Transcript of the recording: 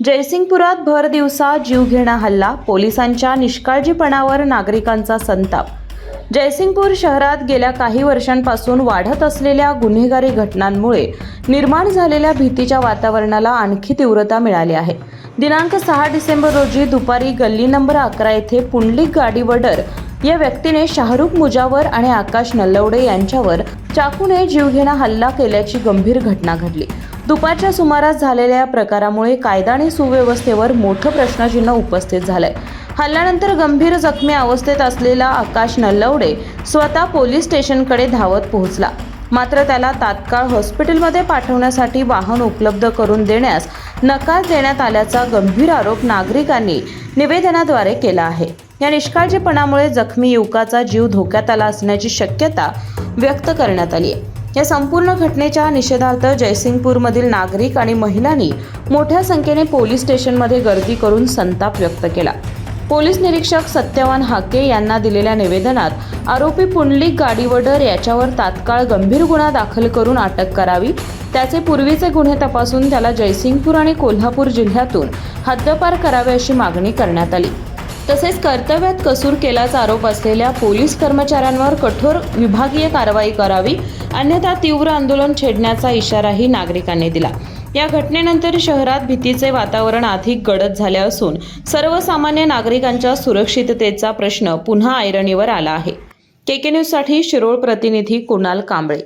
जयसिंगपुरात भर दिवसा जीवघेणा हल्ला, पोलिसांच्या निष्काळजीपणावर नागरिकांचा संताप। जयसिंगपूर शहरात गेल्या काही वर्षांपासून वाढत असलेल्या गुन्हेगारी घटनांमुळे निर्माण झालेल्या भीतीच्या वातावरणाला आणखी तीव्रता मिळाली आहे। दिनांक 6 डिसेंबर रोजी दुपारी गल्ली नंबर 11 येथे पुंडलिक गाडीवडर या व्यक्तीने शाहरुख मुजावर आणि आकाश नल्लवडे यांच्यावर चाकूने जीवघेणा हल्ला केल्याची गंभीर घटना घडली। दुपारच्या सुमारास झालेल्या या प्रकारामुळे कायदा आणि सुव्यवस्थेवर मोठं प्रश्नचिन्ह उपस्थित झालंय। हल्ल्यानंतर गंभीर जखमी अवस्थेत असलेला आकाश नल्लवडे स्वतः पोलीस स्टेशनकडे धावत पोहोचला, मात्र त्याला तात्काळ हॉस्पिटलमध्ये पाठवण्यासाठी वाहन उपलब्ध करून देण्यास नकार देण्यात आल्याचा गंभीर आरोप नागरिकांनी निवेदनाद्वारे केला आहे। या निष्काळजीपणामुळे जखमी युवकाचा जीव धोक्यात आला असण्याची शक्यता व्यक्त करण्यात आली आहे। या संपूर्ण घटनेच्या निषेधार्थ जयसिंगपूरमधील नागरिक आणि महिलांनी मोठ्या संख्येने पोलीस स्टेशनमध्ये गर्दी करून संताप व्यक्त केला। पोलीस निरीक्षक सत्यवान हाके यांना दिलेल्या निवेदनात आरोपी पुंडलिक गाडीवडर याच्यावर तात्काळ गंभीर गुन्हा दाखल करून अटक करावी, त्याचे पूर्वीचे गुन्हे तपासून त्याला जयसिंगपूर आणि कोल्हापूर जिल्ह्यातून हद्दपार करावे अशी मागणी करण्यात आली। तसेच कर्तव्यात कसूर केल्याचा आरोप असलेल्या पोलीस कर्मचाऱ्यांवर कठोर विभागीय कारवाई करावी, अन्यथा तीव्र आंदोलन छेडण्याचा इशाराही नागरिकांनी दिला। या घटनेनंतर शहरात भीतीचे वातावरण अधिक गडद झाले असून सर्वसामान्य नागरिकांच्या सुरक्षिततेचा प्रश्न पुन्हा ऐरणीवर आला आहे। केके न्यूजसाठी शिरोळ प्रतिनिधी कुणाल कांबळे।